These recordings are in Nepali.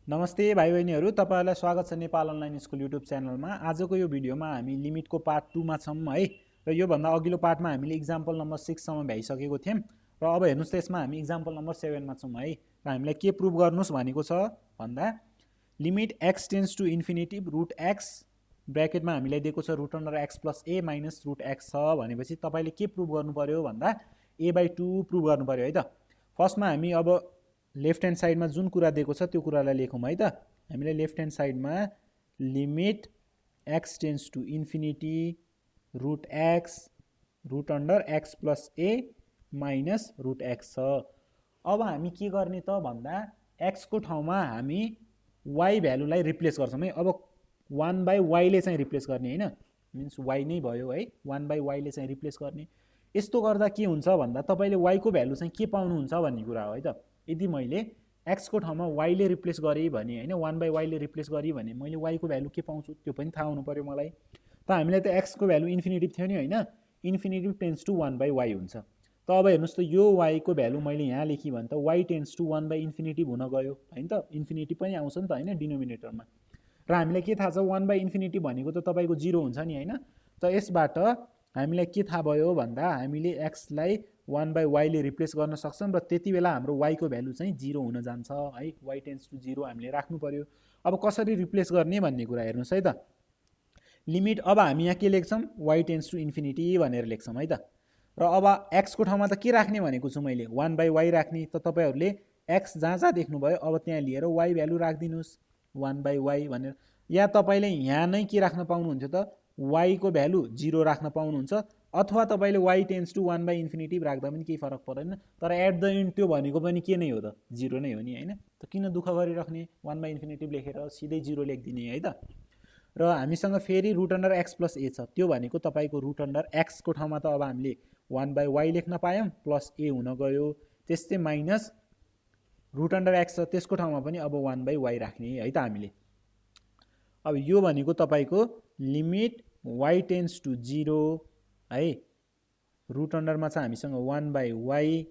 नमस्ते भाइ बहिनीहरू, तपाईहरुलाई स्वागत छ नेपाल अनलाइन स्कुल युट्युब च्यानलमा। आजको यो भिडियोमा हामी लिमिटको पार्ट 2 मा छौं है। र यो भन्दा अघिल्लो पार्टमा हामीले एक्जाम्पल नम्बर 6 सम्म भ्याइसकेको थियौं र अब हेर्नुस् त यसमा हामी एक्जाम्पल नम्बर 7 मा छौं है। र हामीलाई के प्रुभ गर्नुस् भनेको छ भन्दा limit x tends to infinity root x ब्र्याकेटमा हामीलाई दिएको छ root under x plus a minus root x छ भनेपछि तपाईले के प्रुभ गर्नु पर्यो भन्दा a/2 प्रुभ गर्नु पर्यो है त। फर्स्टमा हामी अब लेफ्ट ह्यान्ड साइडमा जुन कुरा दिएको छ त्यो कुरालाई लेखौँ है त। हामीले लेफ्ट ह्यान्ड साइडमा limit x tends to infinity root x root under x plus a minus root x छ। अब हामी के गर्ने त भन्दा x को ठाउँमा हामी y भ्यालुलाई रिप्लेस गर्छौं है। अब 1/y ले चाहिँ रिप्लेस गर्ने हैन, मिन्स y नै भयो है। 1/y ले चाहिँ रिप्लेस गर्ने। यस्तो गर्दा के हुन्छ भन्दा तपाईले y को भ्यालु चाहिँ के पाउनुहुन्छ भन्ने कुरा हो है त। यदि मैले x को ठाउँमा y ले रिप्लेस गरेँ भने हैन, 1/y ले रिप्लेस गरेँ भने मैले y को भ्यालु के पाउँछु त्यो पनि थाहा हुनु पर्यो मलाई। त हामीलाई त x को भ्यालु इन्फिनिटी थियो नि हैन, इन्फिनिटी टेन्ड्स टु 1/y हुन्छ। त अब हेर्नुस् त यो y को भ्यालु मैले यहाँ लेखी भने त y टेन्ड्स टु 1/इन्फिनिटी हुन गयो हैन त। इन्फिनिटी पनि आउँछ नि त हैन डिनोमिनेटरमा। र हामीलाई के थाहा छ 1/इन्फिनिटी भनेको त तपाईको 0 हुन्छ नि हैन। त यसबाट हामीलाई के थाहा भयो भन्दा हामीले x लाई 1/y ले रिप्लेस गर्न सक्छौं र त्यति बेला हाम्रो y को भ्यालु चाहिँ 0 हुन जान्छ है। y टेन्ड्स टु 0 हामीले राख्नु पर्यो। अब कसरी रिप्लेस गर्ने भन्ने कुरा हेर्नुस् है त। लिमिट अब हामी यहाँ के लेख्छौं y टेन्ड्स टु इन्फिनिटी भनेर लेख्छौं है त। र अब x को ठाउँमा त के राख्ने भनेको छु मैले 1/y राख्ने। त तपाईहरुले x जहाँ जहाँ देख्नुभयो अब त्यहाँ लिएर y भ्यालु राख्दिनुस् 1/y भनेर। या तपाईले यहाँ नै के राख्न पाउनुहुन्थ्यो त y को भ्यालु 0 राख्न पाउनुहुन्छ, अथवा तपाईले y टेन्ड्स टु 1/इन्फिनिटी राख्दा पनि केही फरक पर्दैन। तर एट द एन्ड त्यो भनेको पनि के नै हो त 0 नै हो नि हैन। त किन दुःख गरिराख्ने 1/इन्फिनिटी लेखेर सिधै 0 लेखिदिने है त। र हामीसँग फेरि root under x plus a छ। त्यो भनेको तपाईको रुट अन्डर x को ठाउँमा त अब हामीले 1/y लेख्न पायौं प्लस a हुन गयो। त्यस्तै माइनस रुट अन्डर x छ त्यसको ठाउँमा पनि अब 1/y राख्ने है त हामीले। अब यो भनेको तपाईको लिमिट y टेन्ड्स टु 0 है। रुट अन्डरमा चाहिँ हामीसँग 1/y।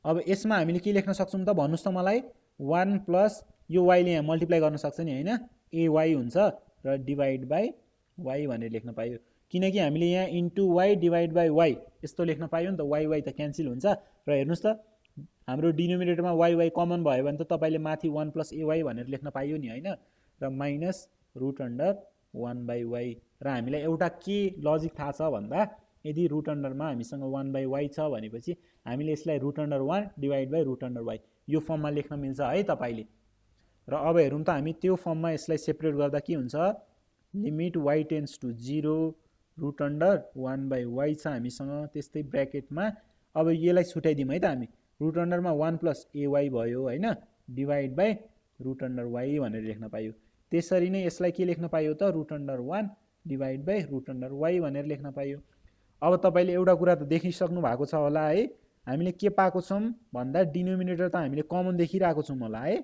अब यसमा हामीले के लेख्न सक्छौं त भन्नुस् त मलाई 1 प्लस यो y ले यहाँ मल्टिप्लाई गर्न सक्छ नि हैन, ay हुन्छ र डिवाइड बाइ y भनेर लेख्न पाइयो। किनकि हामीले यहाँ into y divide by y यस्तो लेख्न पाइयो नि त। y त क्यान्सल हुन्छ र हेर्नुस् त हाम्रो डिनोमिनेटरमा y कमन भयो भने त तपाईले माथि 1 प्लस ay भनेर लेख्न पाइयो नि हैन। र माइनस रुट अन्डर 1/y। र हामीलाई एउटा के लजिक थाहा छ भन्दा यदि रुट अन्डरमा हामीसँग 1/y छ भनेपछि हामीले यसलाई root under 1 divide by root under y यो फर्ममा लेख्न मिल्छ है तपाईले। र अब हेरौँ त हामी त्यो फर्ममा यसलाई सेपरेट गर्दा के हुन्छ limit y tends to 0 root under 1/y छ हामीसँग। त्यस्तै ब्र्याकेटमा अब यसलाई छुट्याइदिउँ है त हामी। रुट अन्डरमा 1 प्लस ay भयो हैन, divide by root under y भनेर लेख्न पाइयो। त्यसरी नै यसलाई के लेख्न पाइयो त root under 1 divide by root under y भनेर लेख्न पाइयो। अब तपाईले एउटा कुरा त देखिसक्नु भएको छ होला है, हामीले के पाएको छौं भन्दा डिनोमिनेटर त हामीले कमन देखिरहेको छौं होला है।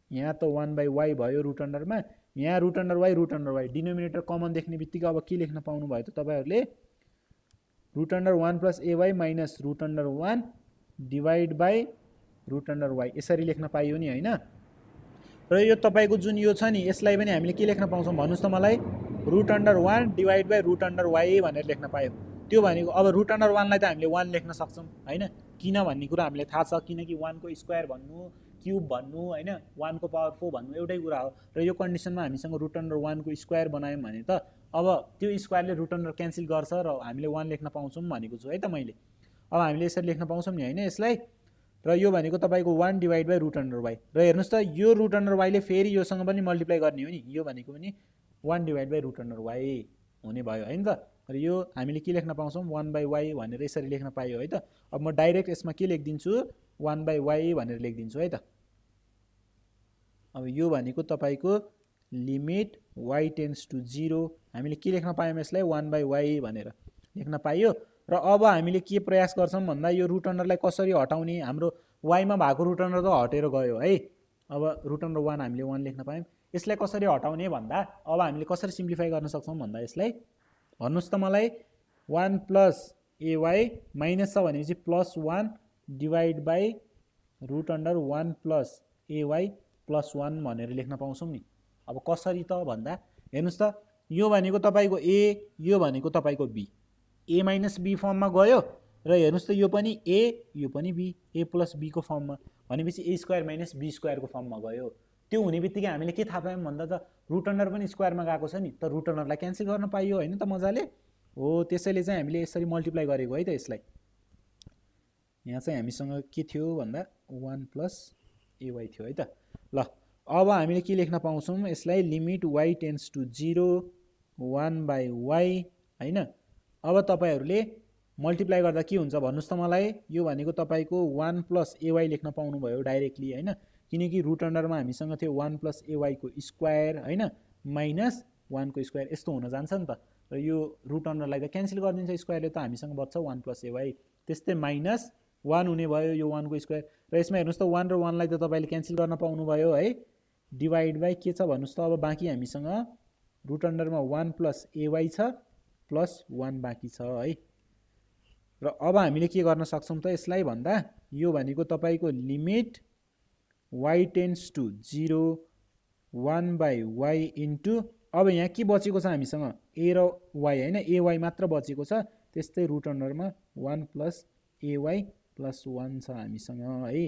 यहाँ त 1/y भयो रुट अन्डरमा, यहाँ root under y denominator common देख्ने बित्तिकै अब के लेख्न पाउनु भयो त तपाईहरुले root under 1 plus ay minus root under 1 divide by root under y यसरी लेख्न पाइयो नि हैन। र यो तपाईको जुन यो छ नि यसलाई पनि हामीले के लेख्न पाउँछौं भन्नुस् त मलाई root under 1 divide by root under y भनेर लेख्न पायौं। त्यो भनेको अब रुट अन्डर 1 लाई त हामीले 1 लेख्न सक्छौं हैन। किन भन्ने कुरा हामीले थाहा छ, किनकि 1 को स्क्वायर भन्नु क्यूब भन्नु हैन 1 को पावर 4 भन्नु एउटै कुरा हो। र यो कन्डिसनमा हामीसँग रुट अन्डर 1 को स्क्वायर बनायौं भने त अब त्यो स्क्वायरले रुट अन्डर क्यान्सल गर्छ र हामीले 1 लेख्न पाउँछौं भनेको छु है त मैले। अब हामीले यसरी लेख्न पाउँछौं नि हैन यसलाई। र यो भनेको तपाईको 1 divide by root under y। र हेर्नुस् त यो रुट अन्डर y ले फेरि योसँग पनि मल्टिप्लाई गर्ने हो नि। यो भनेको पनि 1 divide by root under y हुने भयो हैन त। र यो हामीले के लेख्न पाउँछौं 1/y भनेर यसरी लेख्न पाइयो है त। अब म डाइरेक्ट यसमा के लेख्दिन्छु 1/y भनेर लेख्दिन्छु है त। अब यो भनेको तपाईको लिमिट y टेन्ड्स टु 0 हामीले के लेख्न पायौं यसलाई 1/y भनेर लेख्न पाइयो। र अब हामीले के प्रयास गर्छौं भन्दा यो रुट अन्डरलाई कसरी हटाउने, हाम्रो y मा भएको रुट अन्डर त हटेर गयो है। अब रुट अन्डर 1 हामीले 1 लेख्न पायौं। यसलाई कसरी हटाउने भन्दा अब हामीले कसरी सिम्प्लिफाई गर्न सक्छौं भन्दा यसलाई भन्नुस् त मलाई 1 प्लस ay माइनस छ भनेपछि plus 1 divide by root under 1 plus ay plus 1 भनेर लेख्न पाउँछौँ नि। अब कसरी त भन्दा हेर्नुहोस् त, यो भनेको तपाईँको ए, यो भनेको तपाईँको बी, ए माइनस बी फर्ममा गयो र हेर्नुहोस् त यो पनि ए, यो पनि बी, ए प्लस बीको फर्ममा, भनेपछि ए स्क्वायर माइनस बी स्क्वायरको फर्ममा गयो। त्यो हुने बित्तिकै हामीले के थाहा पायौँ भन्दा त रुट अन्डर पनि स्क्वायरमा गएको छ नि, त रुट अन्डरलाई क्यान्सल गर्न पाइयो होइन त मजाले हो। त्यसैले चाहिँ हामीले यसरी मल्टिप्लाई गरेको है त यसलाई। यहाँ चाहिँ हामीसँग के थियो भन्दा 1 प्लस एवाई थियो है त। ल अब हामीले के लेख्न पाउँछौँ यसलाई, limit y tends to 0 1 by y होइन। अब तपाईँहरूले मल्टिप्लाई गर्दा के हुन्छ भन्नुहोस् त मलाई। यो भनेको तपाईँको 1 प्लस एवाई लेख्न पाउनुभयो डाइरेक्टली होइन, किनकि रुट अन्डरमा हामीसँग थियो 1 प्लस एवाईको स्क्वायर होइन, माइनस 1 को स्क्वायर, यस्तो हुन जान्छ नि त। र यो रुट अन्डरलाई त क्यान्सल गरिदिन्छ स्क्वायरले, त हामीसँग बच्छ 1 प्लस एवाई, त्यस्तै माइनस 1 हुने भयो यो 1 को स्क्वायर। र यसमा हेर्नुहोस् त 1 र 1 लाई त तपाईँले क्यान्सल गर्न पाउनुभयो है, डिभाइड बाई के छ भन्नुहोस् त। अब बाँकी हामीसँग रुट अन्डरमा 1 प्लस एवाई छ प्लस 1 बाँकी छ है। र अब हामीले के गर्न सक्छौँ त यसलाई भन्दा, यो भनेको तपाईँको limit y tends to 0 1 by y into, अब यहाँ के बचेको छ हामीसँग ए र वाई होइन, एवाई मात्र बचेको छ, त्यस्तै रुट अन्डरमा 1 प्लस एवाई प्लस 1 छ हामीसँग है।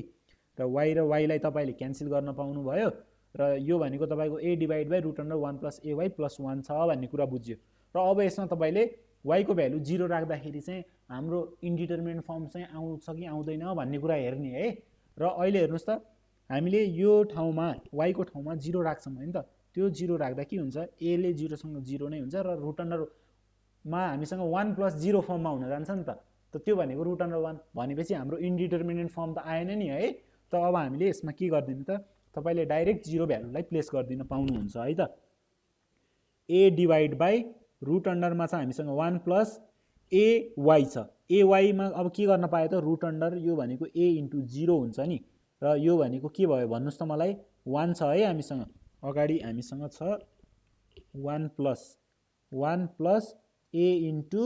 र वाई र वाईलाई तपाईँले क्यान्सल गर्न पाउनुभयो, र यो भनेको तपाईँको a divide by root under 1 plus a y plus 1 छ भन्ने कुरा बुझ्यो। र अब यसमा तपाईँले वाईको भ्यालु 0 राख्दाखेरि चाहिँ हाम्रो इन्डिटर्मिनेन्ट फर्म चाहिँ आउँछ कि आउँदैन भन्ने कुरा हेर्ने है। र अहिले हेर्नुहोस् त, हामीले यो ठाउँमा वाईको ठाउँमा 0 राख्छौँ होइन त, त्यो 0 राख्दा के हुन्छ, एले 0सँग 0 नै हुन्छ, र रुट अन्डरमा हामीसँग 1 प्लस 0 फर्ममा हुन जान्छ नि त। त्यो भनेको रुट अन्डर 1 भनेपछि हाम्रो इन्डिटर्मिनेन्ट फर्म त आएन नि है। त अब हामीले यसमा के गरिदिनु त, तपाईँले डाइरेक्ट 0 भ्यालुलाई प्लेस गरिदिन पाउनुहुन्छ है त। ए डिभाइड बाई रुट अन्डरमा छ हामीसँग 1 प्लस एवाई छ, एवाईमा अब के गर्न पायो त, रुट अन्डर यो भनेको ए इन्टु 0 हुन्छ नि, र यो भनेको के भयो भन्नुहोस् त मलाई, 1 छ है हामीसँग, अगाडि हामीसँग छ 1 प्लस ए इन्टु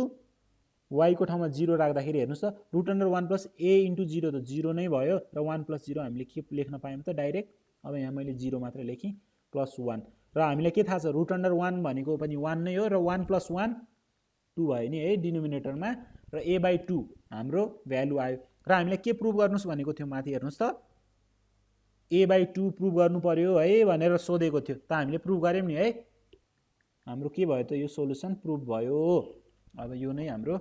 वाईको ठाउँमा 0 राख्दाखेरि हेर्नुहोस् त, root under 1 plus a into 0 त 0 नै भयो, र 1 प्लस 0 हामीले के लेख्न पायौँ त डाइरेक्ट। अब यहाँ मैले 0 मात्र लेखेँ प्लस 1, र हामीलाई के थाहा छ, रुट अन्डर 1 भनेको पनि 1 नै हो, र 1 प्लस 1 2 भयो नि है डिनोमिनेटरमा, र ए बाई 2 हाम्रो भ्यालु आयो। र हामीले के प्रुभ गर्नुहोस् भनेको थियो माथि हेर्नुहोस् त, ए बाई 2 प्रुभ गर्नु पर्यो है भनेर सोधेको थियो, त हामीले प्रुभ गऱ्यौँ नि है। हाम्रो के भयो त, यो सोलुसन प्रुभ भयो। अब यो नै हाम्रो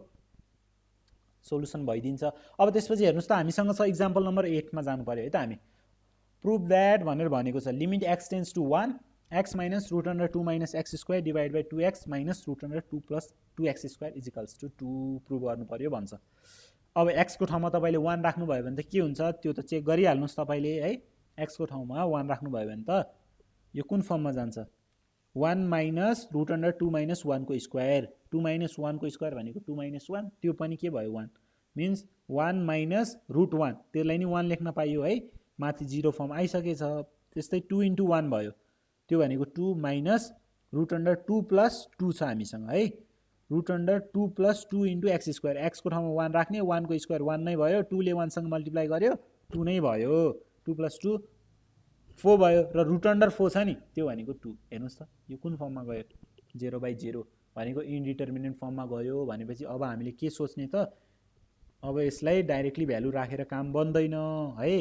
सोलुसन भइदिन्छ। अब त्यसपछि हेर्नुहोस् त, हामीसँग छ इक्जाम्पल नम्बर 8 मा जानु पर्यो है त हामी। प्रुभ द्याट भनेर भनेको छ, limit x tends to 1 x minus root under 2 minus x square divide by 2x minus root under 2 plus 2x square equals to 2 prove गर्नु पर्यो भन्छ। अब एक्सको ठाउँमा तपाईँले 1 राख्नुभयो भने त के हुन्छ, त्यो त चेक गरिहाल्नुहोस् तपाईँले है। एक्सको ठाउँमा 1 राख्नुभयो भने त यो कुन फर्ममा जान्छ, 1 माइनस रुट अन्डर 2 माइनस 1 को स्क्वायर, 2 माइनस 1 को स्क्वायर भनेको 2 माइनस 1, त्यो पनि के भयो 1, मिन्स 1 माइनस रुट 1, त्यसलाई नि 1 लेख्न पाइयो है, माथि 0 फर्म आइसकेछ। त्यस्तै 2 इन्टु 1 भयो, त्यो भनेको 2 माइनस रुट अन्डर 2 प्लस 2 छ हामीसँग है, root under 2 plus 2 into x square, एक्सको ठाउँमा 1 राख्ने, 1 को स्क्वायर 1 नै भयो, 2 ले 1 सँग मल्टिप्लाई गर्यो 2 नै भयो, 2 प्लस 2 4 भयो, र रुट अन्डर 4 छ नि, त्यो भनेको 2। हेर्नुहोस् त यो कुन फर्ममा गयो, 0 बाई 0 भनेको इन्डिटर्मिनेन्ट फर्ममा गयो। भनेपछि अब हामीले के सोच्ने त, अब यसलाई डाइरेक्टली भ्यालु राखेर काम बन्दैन है,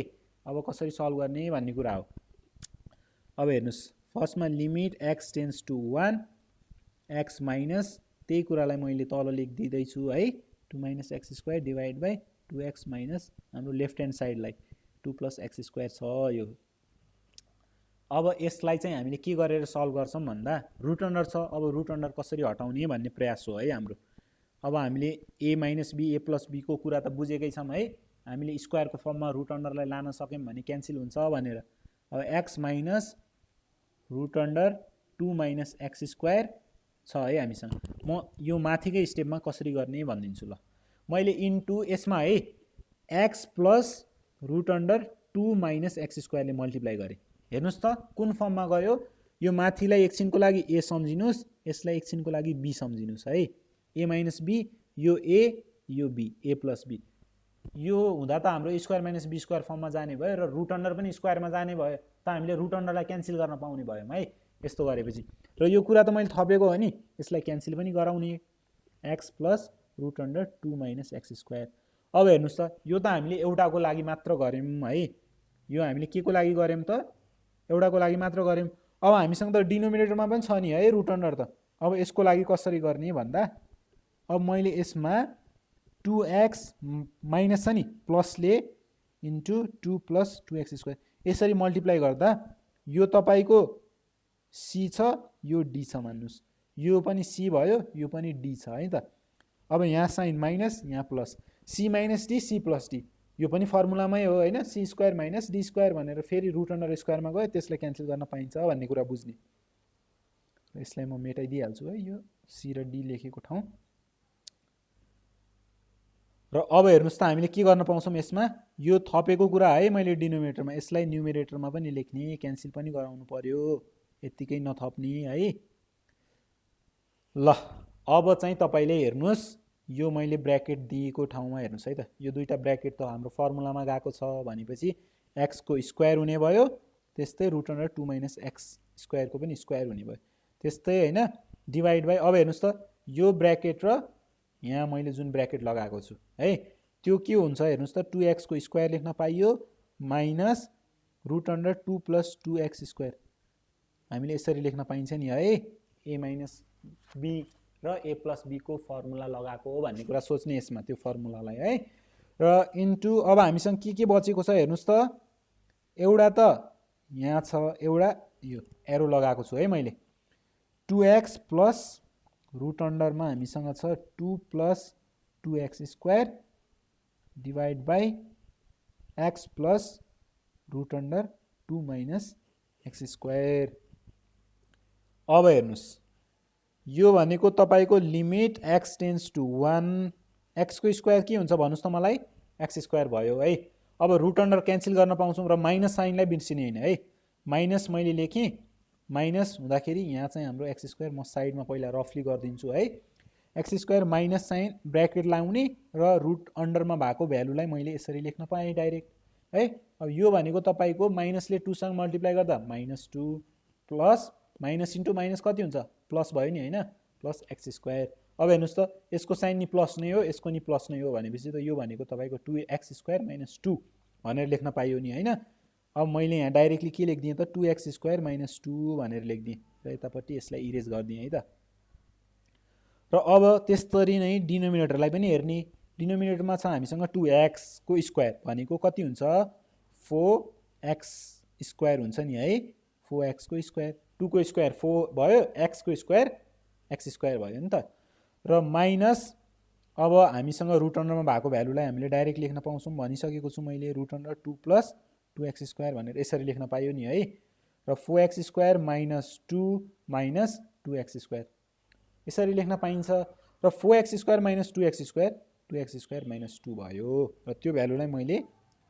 अब कसरी सल्भ गर्ने भन्ने कुरा हो। अब हेर्नुहोस्, फर्स्टमा limit x tends to 1 x minus, त्यही कुरालाई मैले तल लेखिदिँदैछु है, 2 minus x square divide by 2x minus हाम्रो लेफ्ट ह्यान्ड साइडलाई 2 प्लस एक्स स्क्वायर छ यो। अब यसलाई चाहिँ हामीले के गरेर सल्भ गर्छौँ भन्दा, रुट अन्डर छ, अब रुट अन्डर कसरी हटाउने भन्ने प्रयास हो है हाम्रो। अब हामीले a minus b a plus b को कुरा त बुझेकै छौँ है, हामीले स्क्वायरको फर्ममा रुट अन्डरलाई लान सक्यौँ भने क्यान्सल हुन्छ भनेर। अब x minus root under 2 minus x square छ है हामीसँग। म यो माथिकै स्टेपमा कसरी गर्ने भनिदिन्छु ल। मैले इन्टु यसमा है x plus root under 2 minus x स्क्वायरले मल्टिप्लाई गरेँ, हेर्नुहोस् त कुन फर्ममा गयो, यो माथिलाई एकछिनको लागि ए सम्झिनुहोस्, यसलाई एकछिनको लागि बी सम्झिनुहोस् है, ए माइनस बी, यो ए यो बी, ए प्लस बी, यो हुँदा त हाम्रो स्क्वायर माइनस बी स्क्वायर फर्ममा जाने भयो र रुट अन्डर पनि स्क्वायरमा जाने भयो त हामीले रुट अन्डरलाई क्यान्सल गर्न पाउने भयौँ है यस्तो गरेपछि। र यो कुरा त मैले थपेको हो नि, यसलाई क्यान्सल पनि गराउने, x plus root under 2 minus x square. अब हेर्नुहोस् त यो त हामीले एउटाको लागि मात्र गऱ्यौँ है, यो हामीले के को लागि गऱ्यौँ त, एउटाको लागि मात्र गऱ्यौँ। अब हामीसँग त डिनोमिनेटरमा पनि छ नि है रुट अन्डर त। अब यसको लागि कसरी गर्ने भन्दा अब मैले यसमा 2x माइनस छ नि प्लसले इन्टु 2 प्लस 2x स्क्वायर यसरी मल्टिप्लाई गर्दा यो तपाईँको c छ, यो d छ मान्नुहोस्, यो पनि c भयो, यो पनि d छ है त। अब यहाँ साइन माइनस, यहाँ plus, c minus D C plus D, यो पनि फर्मुलामै हो होइन, C square minus D square भनेर फेरि रुट अन्डर स्क्वायरमा गयो, त्यसलाई क्यान्सल गर्न पाइन्छ भन्ने कुरा बुझ्ने। यसलाई म मेटाइदिइहाल्छु है, यो सी र डी लेखेको ठाउँ। र अब हेर्नुहोस् त हामीले के गर्न पाउँछौँ यसमा, यो थपेको कुरा है मैले डिनोमिनेटरमा, यसलाई न्युमिनेटरमा पनि लेख्ने, क्यान्सल पनि गराउनु पर्यो, यत्तिकै नथप्ने है। ल अब चाहिँ तपाईँले हेर्नुहोस्, यो मैले ब्र्याकेट दिएको ठाउँमा हेर्नुहोस् है त, यो दुईटा ब्र्याकेट त हाम्रो फर्मुलामा गएको छ भनेपछि एक्सको स्क्वायर हुने भयो, त्यस्तै रुट अन्डर 2 माइनस एक्स स्क्वायरको पनि स्क्वायर हुने भयो, त्यस्तै होइन, डिभाइड बाई। अब हेर्नुहोस् त यो ब्र्याकेट र यहाँ मैले जुन ब्र्याकेट लगाएको छु है त्यो के हुन्छ हेर्नुहोस् त, 2x को स्क्वायर लेख्न पाइयो minus root under 2 plus 2x square, हामीले यसरी लेख्न पाइन्छ नि है, a माइनस b र a प्लस b को फर्मुला लगाएको हो भन्ने कुरा सोच्ने यसमा त्यो फर्मुलालाई है। र इन्टु अब हामीसँग के बचेको छ हेर्नुहोस् त, एउटा त यहाँ छ, एउटा यो एरो लगाएको छु है मैले, 2x प्लस रुट अन्डरमा हामीसँग छ 2 plus 2x square divide by x plus root under 2 minus x square. अब हेर्नुहोस् यो भनेको तपाईँको limit x tends to 1, x को स्क्वायर के हुन्छ भन्नुहोस् त मलाई, x स्क्वायर भयो है। अब रुट अन्डर क्यान्सल गर्न पाउँछौँ र माइनस साइनलाई बिर्सिने होइन है, माइनस मैले लेखेँ, माइनस हुँदाखेरि यहाँ चाहिँ हाम्रो एक्स स्क्वायर म साइडमा पहिला रफली गरिदिन्छु है, x square minus sign bracket लाउने र रुट अन्डरमा भएको भ्यालुलाई मैले यसरी लेख्न पाएँ डाइरेक्ट है। अब यो भनेको तपाईँको माइनसले 2 सँग मल्टिप्लाई गर्दा -2 प्लस माइनस इन्टु माइनस कति हुन्छ प्लस भयो नि होइन, प्लस एक्स स्क्वायर। अब हेर्नुहोस् त यसको साइन नि प्लस नै हो, यसको नि प्लस नै हो भनेपछि त यो भनेको तपाईँको 2x स्क्वायर माइनस 2 भनेर लेख्न पाइयो नि होइन। अब मैले यहाँ डाइरेक्टली के लेखिदिएँ त, 2x स्क्वायर माइनस 2 भनेर लेखिदिएँ र यतापट्टि यसलाई इरेज गरिदिएँ है त। र अब त्यसरी नै डिनोमिनेटरलाई पनि हेर्ने, डिनोमिनेटरमा छ हामीसँग 2x को स्क्वायर भनेको कति हुन्छ 4x स्क्वायर हुन्छ नि है, 4x को स्क्वायर, 2 को स्क्वायर 4 भयो, x को स्क्वायर x स्क्वायर भयो नि त। र माइनस अब हामीसँग रुट अन्डरमा भएको भ्यालुलाई हामीले डाइरेक्ट लेख्न पाउँछौँ भनिसकेको छु मैले, root under 2 plus 2x square भनेर यसरी लेख्न पाइयो नि है। र 4x square minus 2 minus 2x square यसरी लेख्न पाइन्छ। र 4x square minus 2x square 2x square minus 2 भयो र त्यो भ्यालुलाई मैले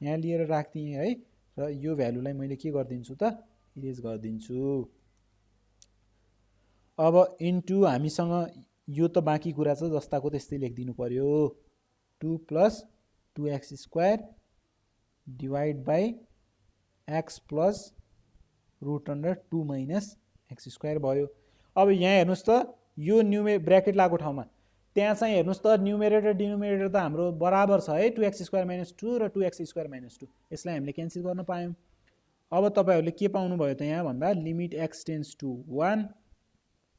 यहाँ लिएर राख्दिएँ है। र यो भ्यालुलाई मैले के गरिदिन्छु त, इरेज गरिदिन्छु। अब इन्टु हामीसँग यो त बाँकी कुरा छ जस्ताको त्यस्तै लेखिदिनु पर्यो, 2 plus 2x square divide by x plus root under 2 minus x square भयो। अब यहाँ हेर्नुहोस् त यो ब्र्याकेट लागेको ठाउँमा त्यहाँ चाहिँ हेर्नुहोस् त न्युमेरेटर डिनोमिनेटर त हाम्रो बराबर छ है, 2x स्क्वायर माइनस 2 र 2x स्क्वायर माइनस 2, यसलाई हामीले क्यान्सल गर्न पायौँ। अब तपाईँहरूले के पाउनुभयो त यहाँ भन्दा, limit x tends to 1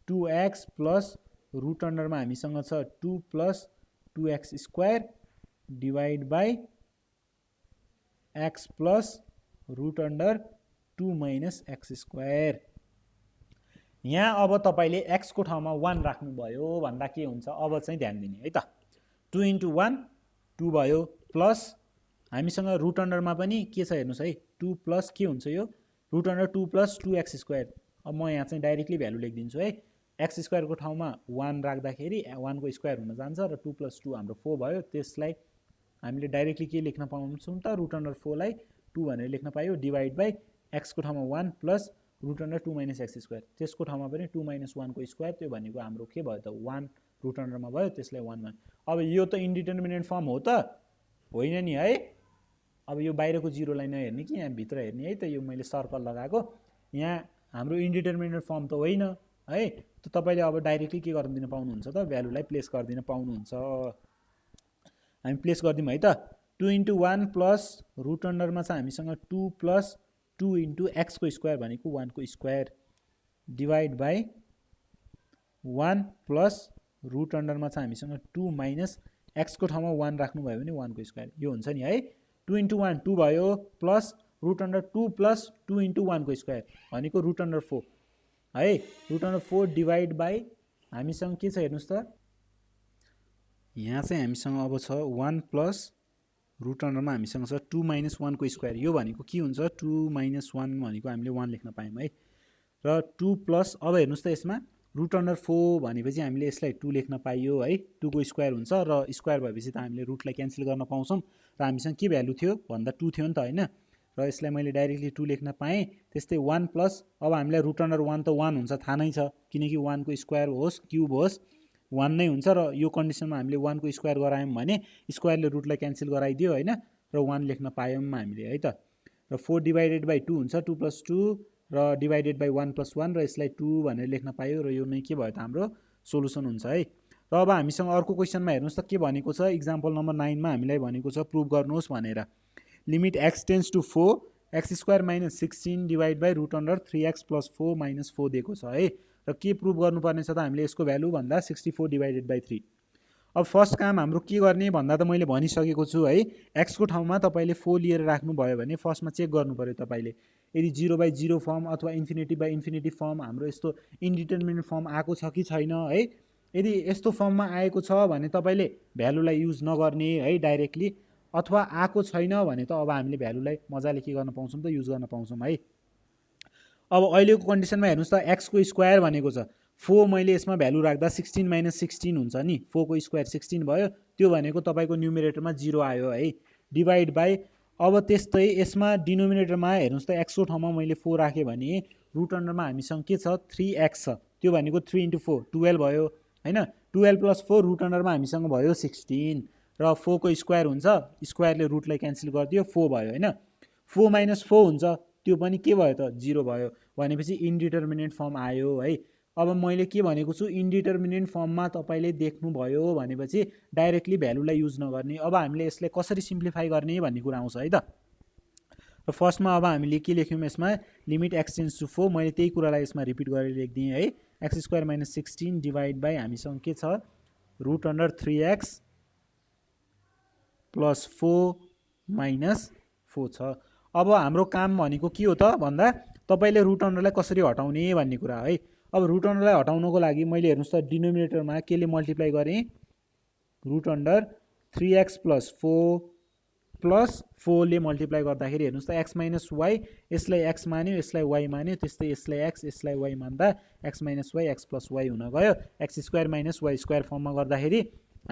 2x plus root अन्डरमा हामीसँग छ 2 plus 2x square divide by x plus root under 2 minus x square. यहाँ अब तपाईँले x को ठाउँमा 1 राख्नुभयो भन्दा के हुन्छ, अब चाहिँ ध्यान दिने है त, 2 इन्टु 1 2 भयो, प्लस हामीसँग रुट अन्डरमा पनि के छ हेर्नुहोस् है, 2 प्लस के हुन्छ यो root under 2 plus 2x square. अब म यहाँ चाहिँ डाइरेक्टली भ्यालु लेखिदिन्छु है, एक्स स्क्वायरको ठाउँमा 1 राख्दाखेरि 1 को स्क्वायर हुन जान्छ र 2 प्लस 2 हाम्रो 4 भयो, त्यसलाई हामीले डाइरेक्टली के लेख्न पाउँछौँ त, रुट अन्डर 4 लाई 2 भनेर लेख्न पाइयो डिभाइड बाई x को ठाउँमा 1 plus root under 2 minus x square, त्यसको ठाउँमा पनि 2 माइनस 1 को स्क्वायर, त्यो भनेको हाम्रो के भयो त 1 रुट अन्डरमा भयो, त्यसलाई 1 1। अब यो त इन्डिटर्मिनेन्ट फर्म हो त, होइन नि है। अब यो बाहिरको जिरोलाई नहेर्ने कि यहाँ भित्र हेर्ने है त। यो मैले सर्कल लगाएको यहाँ हाम्रो इन्डिटर्मिनेट फर्म त होइन है। त तपाईँले अब डाइरेक्टली के गरिदिन पाउनुहुन्छ त, भ्यालुलाई प्लेस गरिदिन पाउनुहुन्छ। हामी प्लेस गरिदिउँ है त। 2 × 1 प्लस रुट अन्डरमा चाहिँ हामीसँग 2 प्लस 2 × एक्सको स्क्वायर भनेको 1 को square divide by 1 plus root अन्डरमा चाहिँ हामीसँग 2 माइनस एक्सको ठाउँमा 1 राख्नुभयो भने 1 को स्क्वायर यो हुन्छ नि है। 2 × 1 2 भयो प्लस रुट अन्डर 2 प्लस 2 × 1 को स्क्वायर भनेको रुट अन्डर 4 है। रुट अन्डर 4 डिभाइड बाई हामीसँग के छ हेर्नुहोस् त, यहाँ चाहिँ हामीसँग अब छ 1 प्लस रुट अन्डरमा हामीसँग छ 2 माइनस 1 को स्क्वायर। यो भनेको के हुन्छ 2 माइनस 1 भनेको हामीले 1 लेख्न पायौँ है। र 2 प्लस अब हेर्नुहोस् त यसमा रुट अन्डर 4 भनेपछि हामीले यसलाई 2 लेख्न पाइयो है। 2 को स्क्वायर हुन्छ र स्क्वायर भएपछि त हामीले रुटलाई क्यान्सल गर्न पाउँछौँ र हामीसँग के भ्यालु थियो भन्दा 2 थियो नि त होइन। र यसलाई मैले डाइरेक्टली 2 लेख्न पाएँ। त्यस्तै 1 प्लस अब हामीलाई रुट अन्डर 1 त 1 हुन्छ थाहा नै छ, किनकि 1 को स्क्वायर होस् क्युब होस् 1 नै हुन्छ। र यो कन्डिसनमा हामीले 1 को स्क्वायर गरायौँ भने स्क्वायरले रुटलाई क्यान्सल गराइदियो होइन, र 1 लेख्न पायौँ हामीले है त। र 4 डिभाइडेड बाई 2 हुन्छ 2 प्लस 2 र डिभाइडेड बाई 1 प्लस 1 र यसलाई 2 भनेर लेख्न पायो र यो नै के भयो त हाम्रो सोलुसन हुन्छ है। र अब हामीसँग अर्को क्वेसनमा हेर्नुहोस् त के भनेको छ, इक्जाम्पल नम्बर 9 मा हामीलाई भनेको छ प्रुभ गर्नुहोस् भनेर। Limit x tends to 4 x square minus 16 divide by root under 3x plus 4 minus 4 दिएको छ है। र के प्रुभ गर्नुपर्ने छ त हामीले यसको भ्यालु भन्दा 64 डिभाइडेड बाई 3। अब फर्स्ट काम हाम्रो के गर्ने भन्दा त मैले भनिसकेको छु है। एक्सको ठाउँमा तपाईँले 4 लिएर राख्नुभयो भने फर्स्टमा चेक गर्नु पऱ्यो तपाईँले, यदि 0/0 फर्म अथवा इन्फिनिटी फर्म हाम्रो यस्तो इन्डिटर्मिनेट फर्म आएको छ कि छैन है। यदि यस्तो फर्ममा आएको छ भने तपाईँले भ्यालुलाई युज नगर्ने है डाइरेक्टली, अथवा आएको छैन भने त अब हामीले भ्यालुलाई मजाले के गर्न पाउँछौँ त युज गर्न पाउँछौँ है। अब अहिलेको कन्डिसनमा हेर्नुहोस् त एक्सको स्क्वायर भनेको छ 4, मैले यसमा भ्यालु राख्दा 16 माइनस 16 हुन्छ नि, 4 को स्क्वायर 16 भयो, त्यो भनेको तपाईँको न्युमिरेटरमा 0 आयो है। डिभाइड बाई अब त्यस्तै यसमा डिनोमिनेटरमा हेर्नुहोस् त एक्सको ठाउँमा मैले 4 राखेँ भने रुट अन्डरमा हामीसँग के छ 3x छ, त्यो भनेको 3 × 4 12 भयो होइन। 12 प्लस 4 रुट अन्डरमा हामीसँग भयो 16 र 4 को स्क्वायर हुन्छ, स्क्वायरले रुटलाई क्यान्सल गरिदियो 4 भयो होइन। 4 माइनस 4 हुन्छ, त्यो पनि के भयो त 0 भयो, भनेपछि इन्डिटर्मिनेट फर्म आयो है। अब मैले के भनेको छु इन्डिटर्मिनेट फर्ममा तपाईँले देख्नुभयो भनेपछि डाइरेक्टली भ्यालुलाई युज नगर्ने। अब हामीले यसलाई कसरी सिम्प्लिफाई गर्ने भन्ने कुरा आउँछ है त। र फर्स्टमा अब हामीले के लेख्यौँ यसमा लिमिट x टेन्स टु 4, मैले त्यही कुरालाई यसमा रिपिट गरेर लेखिदिएँ है। X square minus 16 divide by हामीसँग के छ root under 3x plus 4 minus 4 छ। अब हाम्रो काम भनेको के हो त भन्दा तपाईँले रुट अन्डरलाई कसरी हटाउने भन्ने कुरा है। अब रुट अन्डरलाई हटाउनको लागि मैले हेर्नुहोस् त डिनोमिनेटरमा केले मल्टिप्लाई गरेँ root under 3x plus 4 plus 4 ले मल्टिप्लाई गर्दाखेरि हेर्नुहोस् त x माइनस वाई, यसलाई x मान्यो यसलाई y मान्यो, त्यस्तै यसलाई x यसलाई y मान्दा x minus y x plus y हुन गयो। X square minus y square फर्ममा गर्दाखेरि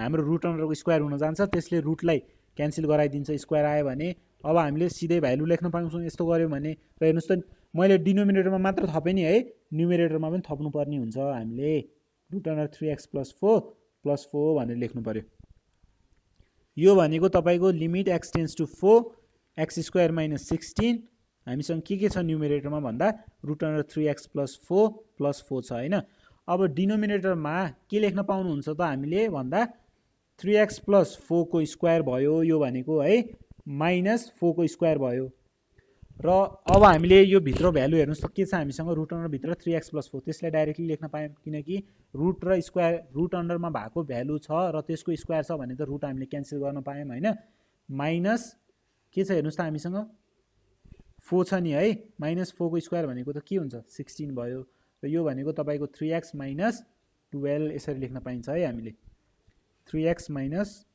हाम्रो रुट अन्डरको स्क्वायर हुन जान्छ, त्यसले रुटलाई क्यान्सल गराइदिन्छ स्क्वायर आयो भने। अब हामीले सिधै भ्यालु लेख्न पाउँछौँ यस्तो गऱ्यौँ भने। र हेर्नुहोस् त मैले डिनोमिनेटरमा मात्र थपेँ नि है, न्युमिरेटरमा पनि थप्नुपर्ने हुन्छ हामीले। रुट अन्डर 3x प्लस 4 भनेर लेख्नु पऱ्यो। यो भनेको तपाईँको limit x tends to 4 x square minus 16 हामीसँग के छ न्युमिरेटरमा भन्दा रुट अन्डर 3x प्लस 4 छ होइन। अब डिनोमिनेटरमा के लेख्न पाउनुहुन्छ त हामीले भन्दा 3x प्लस 4 को स्क्वायर भयो, यो भनेको है माइनस 4 को स्क्वायर भयो। र अब हामीले यो भित्र भ्यालु हेर्नुहोस् त के छ हामीसँग रुट अन्डर भित्र 3x प्लस 4, त्यसलाई डाइरेक्टली लेख्न पायौँ किनकि रुट र स्क्वायर रुट अन्डरमा भएको भ्यालु छ र त्यसको स्क्वायर छ भने त रुट हामीले क्यान्सल गर्न पायौँ होइन। माइनस के छ हेर्नुहोस् त हामीसँग 4 छ नि है, माइनस 4 को स्क्वायर भनेको त के हुन्छ 16 भयो, र यो भनेको तपाईँको 3x माइनस 12 यसरी लेख्न पाइन्छ है हामीले। 3x माइनस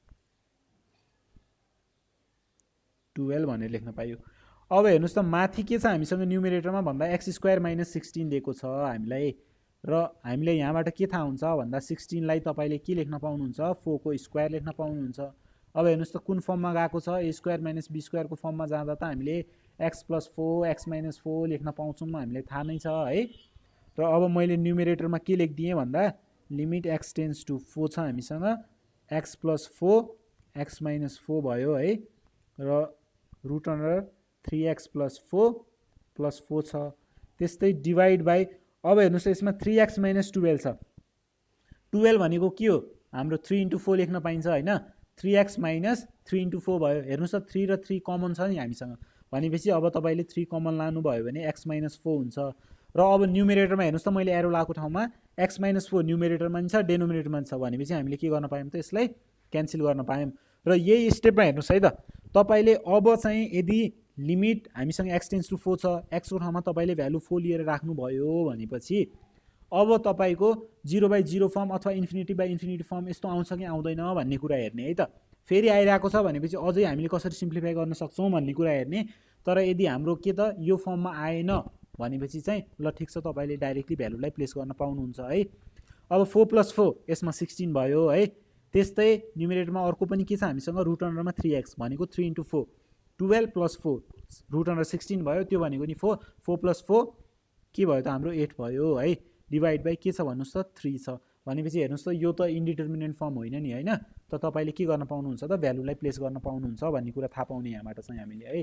12 भनेर लेख्न पाइयो। अब हेर्नुहोस् त माथि के छ हामीसँग न्युमिरेटरमा भन्दा एक्स स्क्वायर माइनस 16 दिएको छ हामीलाई, र हामीले यहाँबाट के थाहा हुन्छ भन्दा 16 लाई तपाईँले के लेख्न पाउनुहुन्छ 4 को स्क्वायर लेख्न पाउनुहुन्छ। अब हेर्नुहोस् त कुन फर्ममा गएको छ ए स्क्वायर माइनस बी स्क्वायरको फर्ममा जाँदा त हामीले एक्स प्लस 4 एक्स माइनस 4 लेख्न पाउँछौँ, हामीले थाहा नै छ है। र अब मैले न्युमिरेटरमा के लेखिदिएँ भन्दा लिमिट एक्स टेन्स टु 4 छ हामीसँग एक्स प्लस 4 x माइनस 4 भयो है र रुट अन्डर 3x प्लस 4 छ। त्यस्तै डिभाइड बाई अब हेर्नुहोस् यसमा 3x माइनस 12 छ। 12 भनेको के हो हाम्रो 3 इन्टु 4 लेख्न पाइन्छ होइन 3x माइनस 3 इन्टु 4 भयो। हेर्नुहोस् त 3 र 3 कमन छ नि हामीसँग भनेपछि अब तपाईँले 3 कमन लानुभयो भने x माइनस 4 हुन्छ र अब न्युमेरेटरमा हेर्नुहोस् त मैले एरो लगाएको ठाउँमा x माइनस 4 न्युमेरेटरमा छ डेनोमिनेटरमा छ भनेपछि हामीले के गर्न पायौँ त यसलाई क्यान्सल गर्न पायौँ। र यही स्टेपमा हेर्नुहोस् है त तपाईँले अब चाहिँ यदि लिमिट हामीसँग x टेन्स टु 4 छ x को ठाउँमा तपाईँले भ्यालु 4 लिएर राख्नुभयो भनेपछि अब तपाईँको 0/0 फर्म अथवा इन्फिनिटी बाई इन्फिनिटी फर्म यस्तो आउँछ कि आउँदैन भन्ने कुरा हेर्ने है त। फेरि आइरहेको छ भनेपछि अझै हामीले कसरी सिम्प्लिफाई गर्न सक्छौँ भन्ने कुरा हेर्ने। तर यदि हाम्रो के त यो फर्ममा आएन भनेपछि चाहिँ ल ठिक छ तपाईँले डाइरेक्टली भ्यालुलाई प्लेस गर्न पाउनुहुन्छ है। अब 4 + 4 यसमा 16 भयो है। त्यस्तै न्युमेरेटरमा अर्को पनि के छ हामीसँग रुट अन्डरमा 3x भनेको 3 इन्टु 4 12 + 4 रुट अन्डर 16 भयो त्यो भनेको नि 4 + 4 के भयो त हाम्रो 8 भयो है। डिभाइड बाई के छ भन्नुहोस् त 3 छ भनेपछि हेर्नुहोस् त यो त इन्डिटर्मिनेन्ट फर्म होइन नि होइन त तपाईँले के गर्न पाउनुहुन्छ त भ्यालुलाई प्लेस गर्न पाउनुहुन्छ भन्ने कुरा थाहा पाउने यहाँबाट चाहिँ हामीले है।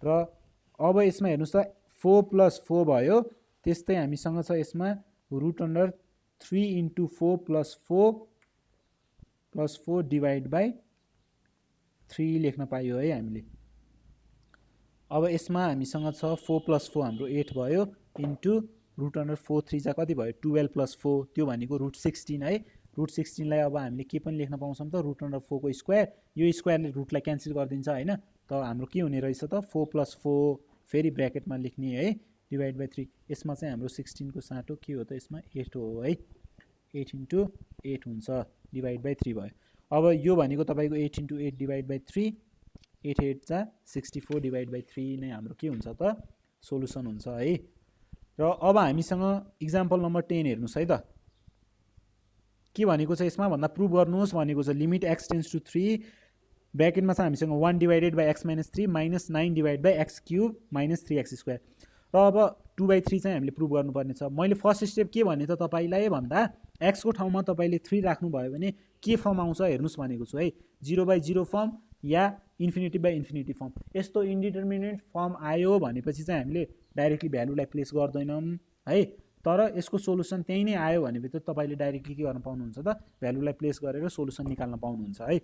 र अब यसमा हेर्नुहोस् त 4 + 4 भयो। त्यस्तै हामीसँग छ यसमा root under 3 into 4 + 4 divide by 3 लेख्न पाइयो है हामीले। अब यसमा हामीसँग छ 4 + 4 हाम्रो 8 भयो इन्टु रुट अन्डर 4 3 चाहिँ कति भयो 12 + 4 त्यो भनेको रुट 16 है। रुट 16 लाई अब हामीले के पनि लेख्न पाउँछौँ त रुट अन्डर 4 को स्क्वायर यो स्क्वायरले रुटलाई क्यान्सल गरिदिन्छ होइन त हाम्रो के हुने रहेछ त 4 + 4 फेरि ब्र्याकेटमा लेख्ने है डिभाइड बाई 3 यसमा चाहिँ हाम्रो 16 को साटो के हो त यसमा 8 हो है 8 इन्टु 8 हुन्छ डिभाइड बाई 3 भयो। अब यो भनेको तपाईँको 8 इन्टु 8 डिभाइड बाई 3 8 8 जा 64 डिभाइड बाई 3 नै हाम्रो के हुन्छ त सोलुसन हुन्छ है। र अब हामीसँग इक्जाम्पल नम्बर 10 हेर्नुहोस् है त के भनेको छ यसमा भन्दा प्रुभ गर्नुहोस् भनेको छ लिमिट x टेन्स टु 3 ब्र्याकेटमा छ हामीसँग 1 divided by x minus 3 minus 9 divide by x cube minus 3x² र अब 2/3 चाहिँ हामीले प्रुभ गर्नुपर्ने छ। मैले फर्स्ट स्टेप के भने त तपाईँलाई भन्दा x को ठाउँमा तपाईँले 3 राख्नुभयो भने के फर्म आउँछ हेर्नुहोस् भनेको छु है 0/0 form yeah infinity by infinity form. यस्तो इन्डिटर्मिनेन्ट फर्म आयो भनेपछि चाहिँ हामीले डाइरेक्टली भ्यालुलाई प्लेस गर्दैनौँ है। तर यसको सोलुसन त्यही नै आयो भनेपछि तपाईँले डाइरेक्टली के गर्न पाउनुहुन्छ त भ्यालुलाई प्लेस गरेर सोलुसन निकाल्न पाउनुहुन्छ है।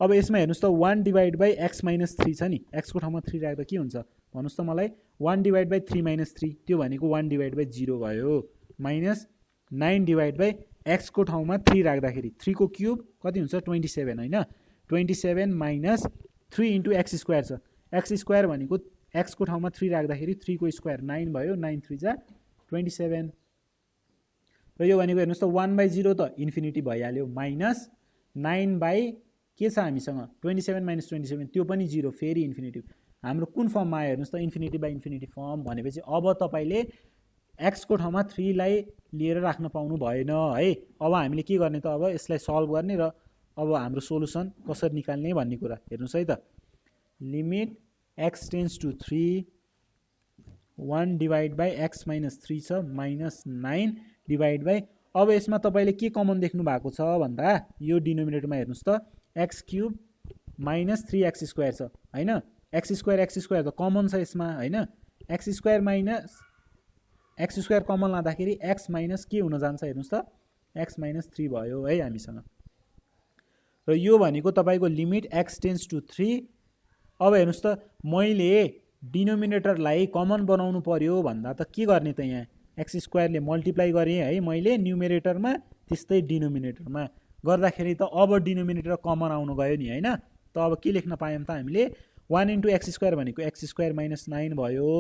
अब यसमा हेर्नुहोस् त 1 डिभाइड बाई x माइनस 3 छ नि x को ठाउँमा 3 राख्दा के हुन्छ भन्नुहोस् त मलाई 1 डिभाइड बाई 3 माइनस 3 त्यो भनेको 1 डिभाइड बाई 0 भयो माइनस 9 डिभाइड बाई x को ठाउँमा 3 राख्दाखेरि 3 को क्युब कति हुन्छ 27 होइन 27 माइनस 3 इन्टु x² छ x² भनेको x को ठाउँमा 3 राख्दाखेरि 3 को स्क्वायर 9 भयो 9 3 जा 27 र यो भनेको हेर्नुहोस् त 1/0 त इन्फिनिटी भइहाल्यो माइनस 9 बाई के छ हामीसँग 27 माइनस 27 त्यो पनि 0 फेरि इन्फिनिटी हाम्रो कुन फर्ममा आयो हेर्नुहोस् त इन्फिनिटी बाई इन्फिनिटी फर्म भनेपछि अब तपाईँले x को ठाउँमा 3 लाई लिएर राख्न पाउनु भएन है। अब हामीले के गर्ने त अब यसलाई सल्भ गर्ने र अब हाम्रो सोलुसन कसरी निकाल्ने भन्ने कुरा हेर्नुहोस् है त limit x tends to 3 1 divide by x minus 3 छ माइनस 9 डिभाइड बाई अब यसमा तपाईँले के कमन देख्नु भएको छ भन्दा यो डिनोमिनेटरमा हेर्नुहोस् त x क्युब माइनस 3x² छ होइन x² त कमन छ यसमा होइन x² माइनस x² कमन लाँदाखेरि x माइनस के हुन जान्छ हेर्नुहोस् त x माइनस 3 भयो है हामीसँग र यो भनेको तपाईँको लिमिट x टेन्स टु 3 अब हेर्नुहोस् त मैले डिनोमिनेटरलाई कमन बनाउनु पर्यो भन्दा त के गर्ने त यहाँ x² ले मल्टिप्लाई गरेँ है मैले न्युमेरेटरमा त्यस्तै डिनोमिनेटरमा गर्दाखेरि त अब डिनोमिनेटर कमन आउनु गयो नि होइन त अब के लेख्न पायौँ त हामीले 1 इन्टु x² भनेको x² माइनस 9 भयो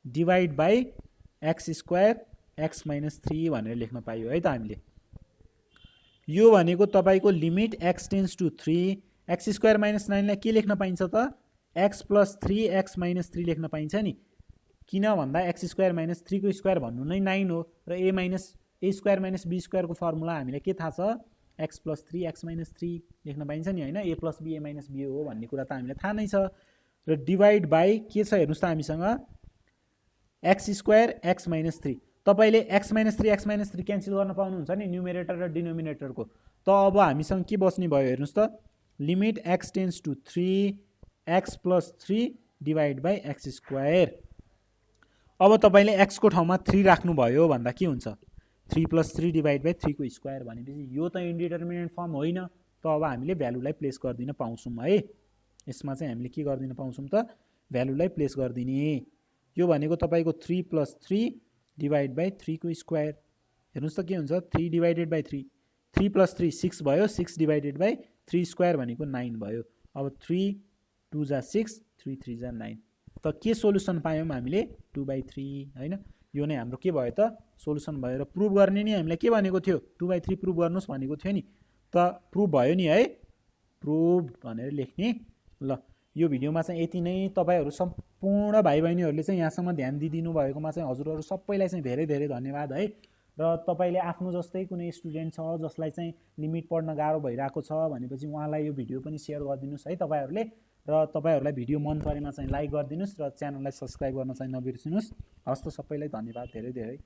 divide by x² x minus 3 भनेर लेख्न पाइयो है त हामीले। यो भनेको तपाईँको limit x tends to 3 x² minus 9 लाई के लेख्न पाइन्छ त x प्लस 3 x माइनस 3 लेख्न पाइन्छ नि किन भन्दा x² माइनस 3 को स्क्वायर भन्नु नै 9 हो र a square minus b square को फर्मुला हामीले के थाहा छ x प्लस 3 x माइनस 3 लेख्न पाइन्छ नि होइन a plus b a minus b हो भन्ने कुरा त हामीलाई थाहा नै छ र डिभाइड बाई के छ हेर्नुहोस् त हामीसँग x² x माइनस 3 तपाईँले x माइनस 3 क्यान्सल गर्न पाउनुहुन्छ नि न्युमेरेटर र डिनोमिनेटरको त अब हामीसँग के बस्ने भयो हेर्नुहोस् त limit x tends to 3 x + 3 divide by x square. अब तपाईले x को ठाउँमा 3 राख्नुभयो भन्दा के हुन्छ 3 + 3 डिभाइड बाई 3 को स्क्वायर भनेपछि यो त इन्डिटर्मिनेन्ट फर्म होइन त अब हामीले भ्यालुलाई प्लेस गर्दिन पाउँछौं है। यसमा चाहिँ हामीले के गर्दिन पाउँछौं त भ्यालुलाई प्लेस गर्दिने। यो भनेको तपाईको 3 + 3 डिभाइड बाई 3 को स्क्वायर। हेर्नुस् त के हुन्छ 3 डिभाइडेड बाई 3 3 + 3 6 भयो 6 डिभाइडेड बाई 3 स्क्वायर भनेको 9 भयो। अब 3 2 जा 6 3 3 जा 9 त के सोलुसन पायौं हामीले 2/3 हैन। यो नै हाम्रो के भयो त सोलुसन भयो र प्रुभ गर्ने नि हामीलाई के भनेको थियो 2/3 प्रुभ गर्नुस् भनेको थियो नि त प्रुभ भयो नि है प्रुभड भनेर लेख्ने। ल यो भिडियोमा चाहिँ यति नै। तपाईहरु सम्पूर्ण भाइ बहिनीहरुले चाहिँ यहाँसम्म ध्यान दिदिनु भएकोमा चाहिँ हजुरहरु सबैलाई चाहिँ धेरै धेरै धन्यवाद है। र तपाईले आफ्नो जस्तै कुनै स्टुडेन्ट छ जसलाई चाहिँ लिमिट पढ्न गाह्रो भइराको छ भनेपछि उहाँलाई यो भिडियो पनि शेयर गरिदिनुस् है तपाईहरुले। र तपाईहरुलाई भिडियो मन परेमा चाहिँ लाइक गरिदिनुस् र च्यानललाई सब्स्क्राइब गर्न चाहिँ नबिर्सिनुस्। हस्त सबैलाई धन्यवाद धेरै धेरै।